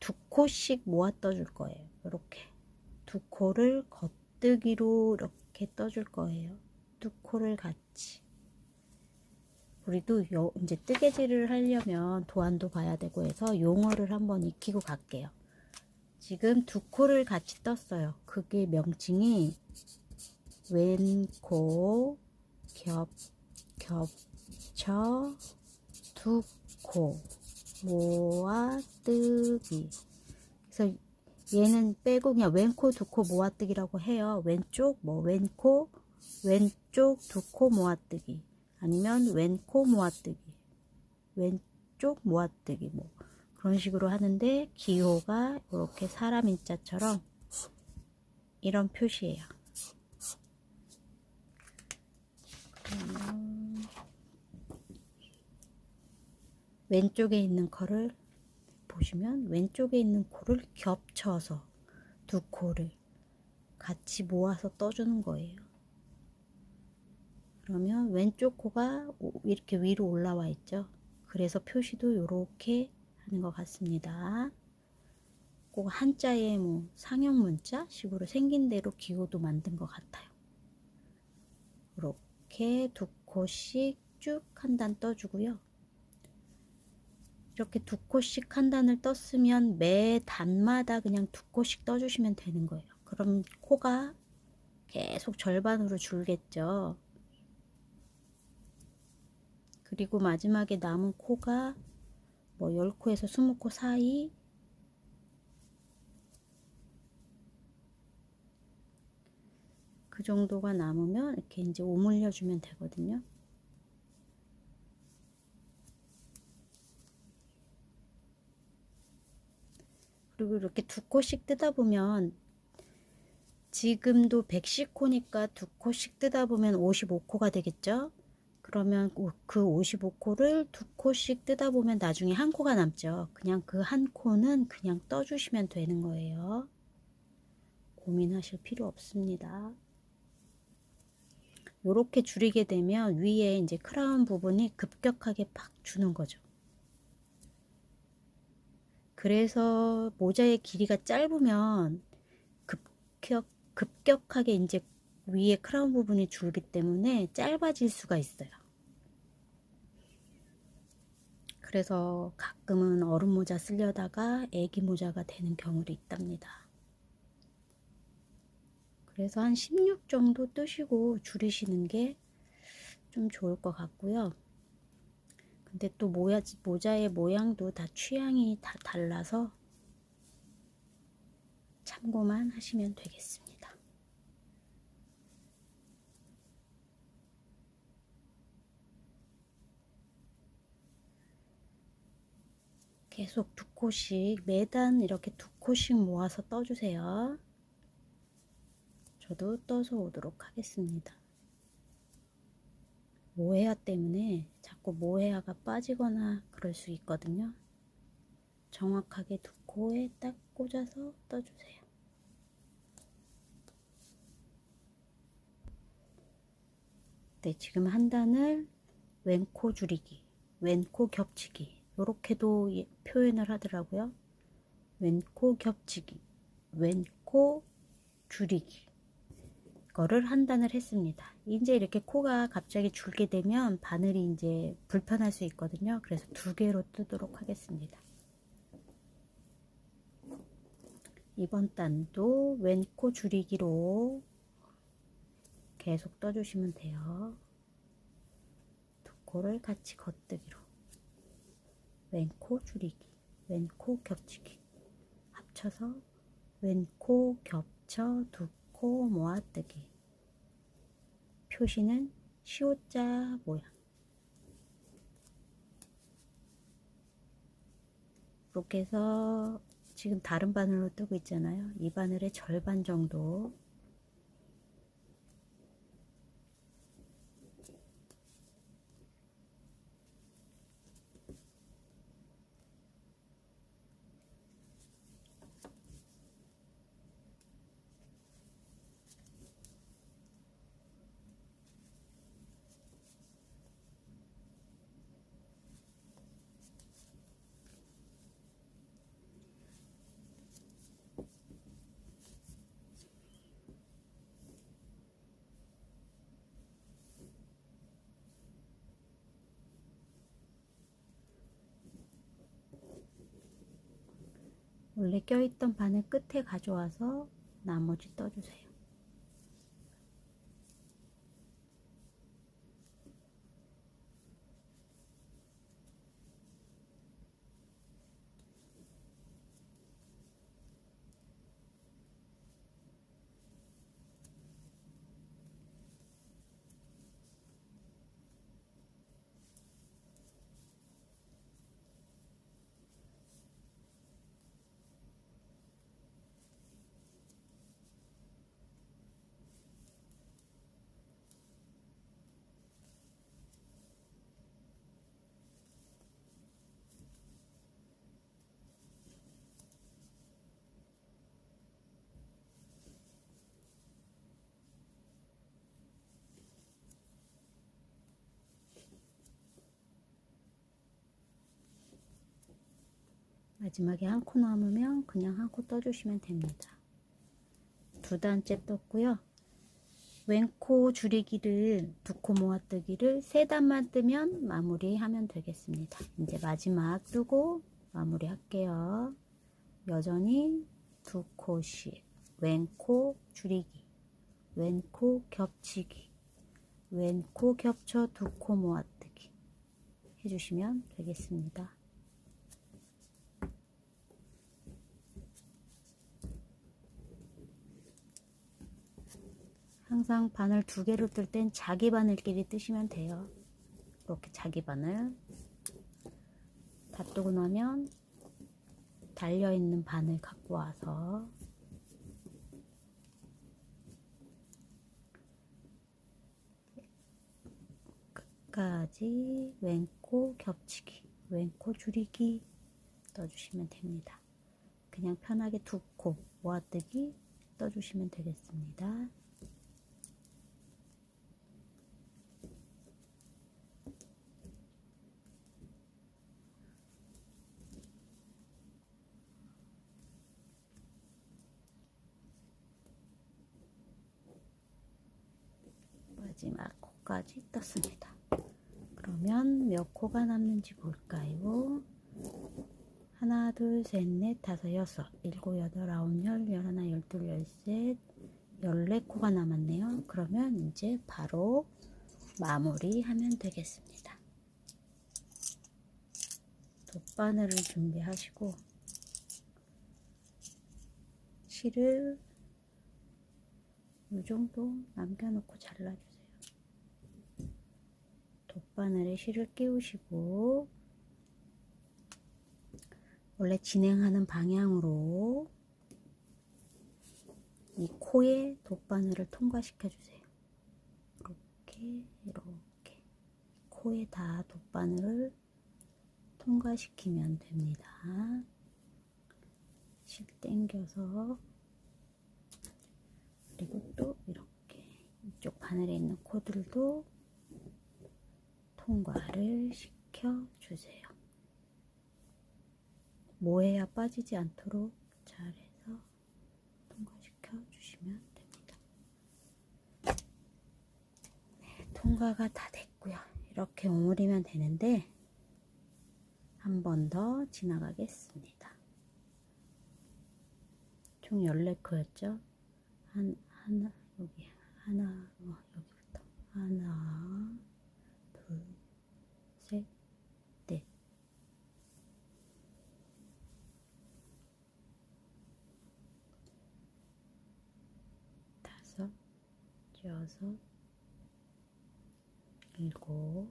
두 코씩 모아 떠줄 거예요. 이렇게 두 코를 겉뜨기로 이렇게 떠줄 거예요. 두 코를 같이. 우리도 이제 뜨개질을 하려면 도안도 봐야 되고 해서 용어를 한번 익히고 갈게요. 지금 두 코를 같이 떴어요. 그게 명칭이 왼코 겹쳐 두 코 모아 뜨기. 그래서 얘는 빼고 그냥 왼코 두 코 모아뜨기라고 해요. 왼쪽 뭐 왼코 왼쪽 두 코 모아뜨기 아니면 왼코 모아뜨기 왼쪽 모아뜨기 뭐 그런 식으로 하는데 기호가 이렇게 사람 인자처럼 이런 표시예요. 그러면 왼쪽에 있는 코를 보시면 왼쪽에 있는 코를 겹쳐서 두 코를 같이 모아서 떠주는 거예요. 그러면 왼쪽 코가 이렇게 위로 올라와 있죠. 그래서 표시도 이렇게 하는 것 같습니다. 꼭 한자의 뭐 상형 문자 식으로 생긴 대로 기호도 만든 것 같아요. 이렇게 두 코씩 쭉 한 단 떠주고요. 이렇게 두 코씩 한 단을 떴으면 매 단마다 그냥 두 코씩 떠주시면 되는 거예요. 그럼 코가 계속 절반으로 줄겠죠. 그리고 마지막에 남은 코가 뭐 10코에서 20코 사이 그 정도가 남으면 이렇게 이제 오물려 주면 되거든요. 그리고 이렇게 두 코씩 뜨다 보면 지금도 110코니까 두 코씩 뜨다 보면 55코가 되겠죠. 그러면 그 55코를 두 코씩 뜨다 보면 나중에 한 코가 남죠. 그냥 그 한 코는 그냥 떠주시면 되는 거예요. 고민하실 필요 없습니다. 이렇게 줄이게 되면 위에 이제 크라운 부분이 급격하게 팍 주는 거죠. 그래서 모자의 길이가 짧으면 급격하게 이제 위에 크라운 부분이 줄기 때문에 짧아질 수가 있어요. 그래서 가끔은 어른 모자 쓰려다가 애기 모자가 되는 경우도 있답니다. 그래서 한 16 정도 뜨시고 줄이시는 게 좀 좋을 것 같고요. 근데 또 모자의 모양도 다 취향이 다 달라서 참고만 하시면 되겠습니다. 계속 두 코씩 매단 이렇게 두 코씩 모아서 떠주세요. 저도 떠서 오도록 하겠습니다. 모헤아 때문에 자꾸 모헤아가 빠지거나 그럴 수 있거든요. 정확하게 두 코에 딱 꽂아서 떠주세요. 네, 지금 한 단을 왼코 줄이기, 왼코 겹치기 이렇게도 표현을 하더라고요. 왼코 겹치기, 왼코 줄이기 거를 한 단을 했습니다. 이제 이렇게 코가 갑자기 줄게 되면 바늘이 이제 불편할 수 있거든요. 그래서 두 개로 뜨도록 하겠습니다. 이번 단도 왼코 줄이기로 계속 떠주시면 돼요. 두 코를 같이 겉뜨기로 왼코 줄이기, 왼코 겹치기 합쳐서 왼코 겹쳐 두 코 모아뜨기. 표시는 시옷자 모양. 이렇게 해서 지금 다른 바늘로 뜨고 있잖아요. 이 바늘의 절반 정도 원래 껴있던 바늘 끝에 가져와서 나머지 떠주세요. 마지막에 한 코 남으면 그냥 한 코 떠주시면 됩니다. 두 단째 떴고요. 왼코 줄이기를, 두 코 모아뜨기를 세 단만 뜨면 마무리하면 되겠습니다. 이제 마지막 뜨고 마무리 할게요. 여전히 두 코씩 왼코 줄이기, 왼코 겹치기, 왼코 겹쳐 두 코 모아뜨기 해주시면 되겠습니다. 항상 바늘 두 개로 뜰 땐 자기 바늘끼리 뜨시면 돼요. 이렇게 자기 바늘 다 뜨고 나면 달려있는 바늘 갖고 와서 끝까지 왼코 겹치기, 왼코 줄이기 떠주시면 됩니다. 그냥 편하게 두 코 모아뜨기 떠주시면 되겠습니다. 마지막 코까지 떴습니다. 그러면 몇 코가 남는지 볼까요? 하나, 둘, 셋, 넷, 다섯, 여섯, 일곱, 여덟, 아홉, 열, 열하나, 열둘, 열셋, 14코가 남았네요. 그러면 이제 바로 마무리하면 되겠습니다. 돗바늘을 준비하시고 실을 이 정도 남겨놓고 잘라주세요. 돗바늘에 실을 끼우시고 원래 진행하는 방향으로 이 코에 돗바늘을 통과시켜 주세요. 이렇게 코에 다 돗바늘을 통과시키면 됩니다. 실 당겨서 그리고 또 이렇게 이쪽 바늘에 있는 코들도 통과를 시켜 주세요. 모에야 빠지지 않도록 잘해서 통과시켜 주시면 됩니다. 네, 통과가 다 됐고요. 이렇게 오므리면 되는데 한 번 더 지나가겠습니다. 총 14코였죠? 하나, 여기 하나, 여기부터 하나, 둘, 셋, 넷. 다섯, 여섯, 일곱,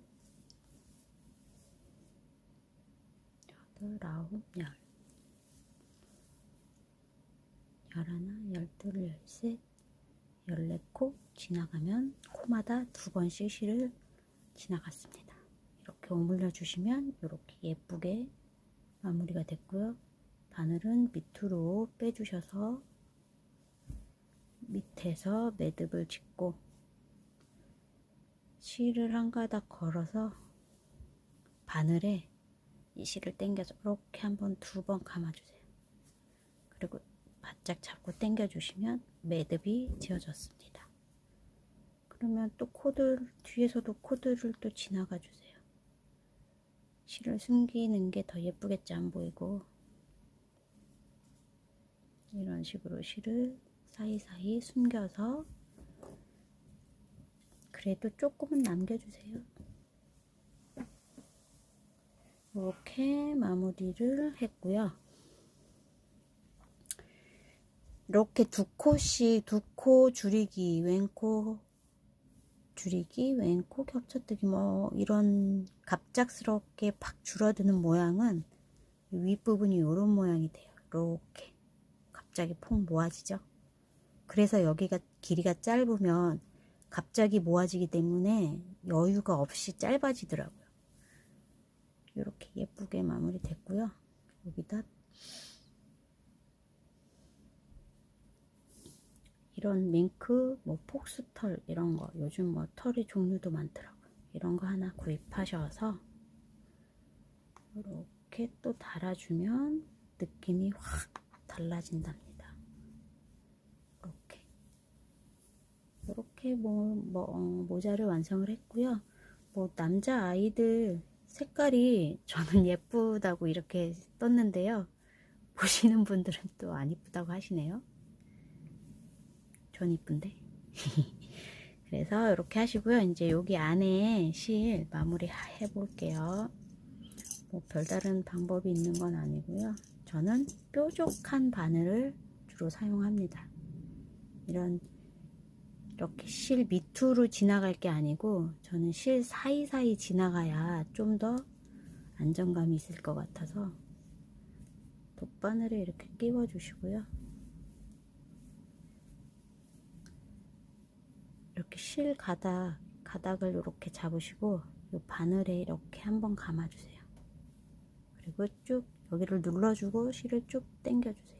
여덟, 아홉, 열. 열하나, 열둘, 열셋, 14코 지나가면 코마다 두 번씩 실을 지나갔습니다. 이렇게 오물려 주시면 이렇게 예쁘게 마무리가 됐고요. 바늘은 밑으로 빼주셔서 밑에서 매듭을 짓고 실을 한 가닥 걸어서 바늘에 이 실을 당겨서 이렇게 한번 두 번 감아주세요. 그리고 바짝 잡고 당겨 주시면 매듭이 지어졌습니다. 그러면 또 코들 뒤에서도 코들을 또 지나가 주세요. 실을 숨기는 게 더 예쁘겠죠? 안 보이고 이런 식으로 실을 사이사이 숨겨서 그래도 조금은 남겨주세요. 이렇게 마무리를 했고요. 이렇게 두 코씩, 두 코 줄이기, 왼코 줄이기, 왼코 겹쳐뜨기, 뭐 이런 갑작스럽게 팍 줄어드는 모양은 윗부분이 이런 모양이 돼요. 이렇게 갑자기 폭 모아지죠. 그래서 여기가 길이가 짧으면 갑자기 모아지기 때문에 여유가 없이 짧아지더라고요. 이렇게 예쁘게 마무리 됐고요. 여기다 이런 밍크, 뭐 폭스털 이런 거 요즘 뭐 털의 종류도 많더라고요. 이런 거 하나 구입하셔서 이렇게 또 달아주면 느낌이 확 달라진답니다. 이렇게 모자를 완성을 했고요. 남자 아이들 색깔이 저는 예쁘다고 이렇게 떴는데요. 보시는 분들은 또 안 이쁘다고 하시네요. 전 이쁜데. 그래서 이렇게 하시고요. 이제 여기 안에 실 마무리 해 볼게요. 별다른 방법이 있는 건 아니고요. 저는 뾰족한 바늘을 주로 사용합니다. 이렇게 실 밑으로 지나갈 게 아니고 저는 실 사이사이 지나가야 좀 더 안정감이 있을 것 같아서 돗바늘에 이렇게 끼워 주시고요. 이렇게 실 가닥을 이렇게 잡으시고 이 바늘에 이렇게 한번 감아 주세요. 그리고 쭉 여기를 눌러주고 실을 쭉 당겨 주세요.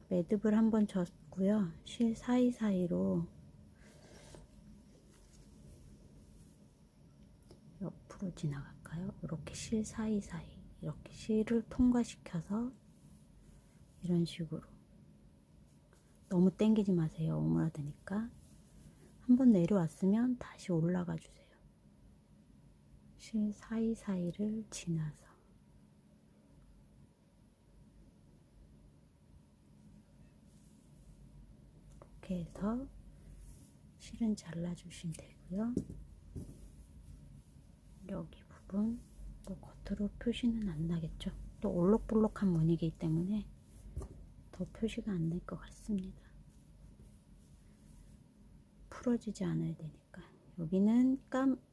매듭을 한번 졌고요. 실 사이사이로 옆으로 지나갈까요? 이렇게 실 사이사이 이렇게 실을 통과시켜서 이런 식으로 너무 당기지 마세요. 오므라드니까. 한번 내려왔으면 다시 올라가 주세요. 실 사이사이를 지나서 이렇게 해서 실은 잘라 주시면 되고요. 여기 부분 겉으로 표시는 안 나겠죠. 또 올록볼록한 무늬이기 때문에 더 표시가 안 날 것 같습니다. 풀어지지 않아야 되니까. 여기는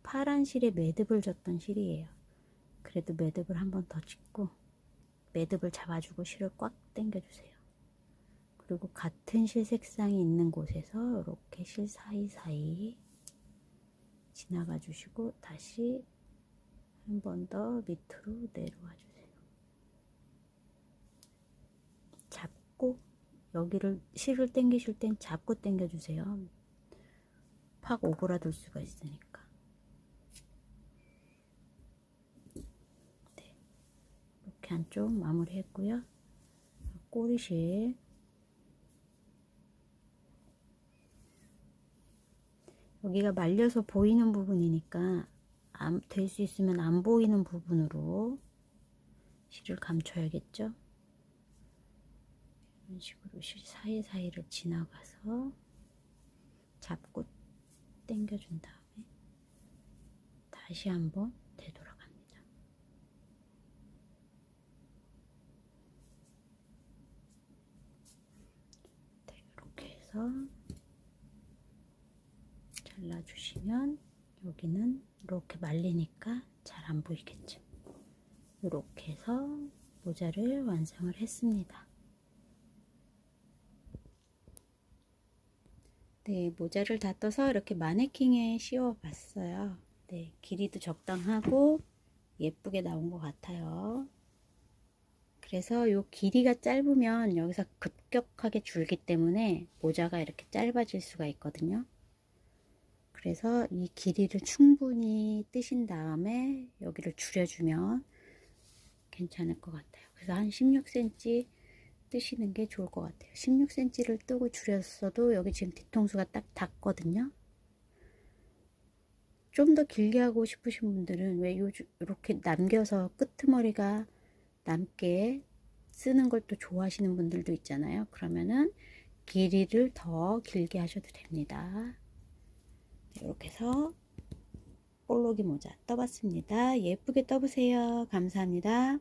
파란 실에 매듭을 줬던 실이에요. 그래도 매듭을 한번 더 짓고 매듭을 잡아주고 실을 꽉 당겨주세요. 그리고 같은 실 색상이 있는 곳에서 이렇게 실 사이사이 지나가 주시고 다시 한 번 더 밑으로 내려와 주세요. 잡고 여기를 실을 당기실 땐 잡고 당겨 주세요. 팍 오그라들 수가 있으니까. 네, 이렇게 한쪽 마무리 했고요. 꼬리실 여기가 말려서 보이는 부분이니까 될 수 있으면 안 보이는 부분으로 실을 감춰야겠죠. 이런 식으로 실 사이사이를 지나가서 잡고 당겨준 다음에 다시 한번 되돌아갑니다. 네, 이렇게 해서 잘라주시면 여기는 이렇게 말리니까 잘 안 보이겠죠. 이렇게 해서 모자를 완성을 했습니다. 네, 모자를 다 떠서 이렇게 마네킹에 씌워 봤어요. 네, 길이도 적당하고 예쁘게 나온 것 같아요. 그래서 요 길이가 짧으면 여기서 급격하게 줄기 때문에 모자가 이렇게 짧아질 수가 있거든요. 그래서 이 길이를 충분히 뜨신 다음에 여기를 줄여주면 괜찮을 것 같아요. 그래서 한 16cm 뜨시는 게 좋을 것 같아요. 16cm를 뜨고 줄였어도 여기 지금 뒤통수가 딱 닿거든요. 좀 더 길게 하고 싶으신 분들은 왜 이렇게 남겨서 끄트머리가 남게 쓰는 걸 또 좋아하시는 분들도 있잖아요. 그러면은 길이를 더 길게 하셔도 됩니다. 이렇게 해서 볼록이 모자 떠봤습니다. 예쁘게 떠보세요. 감사합니다.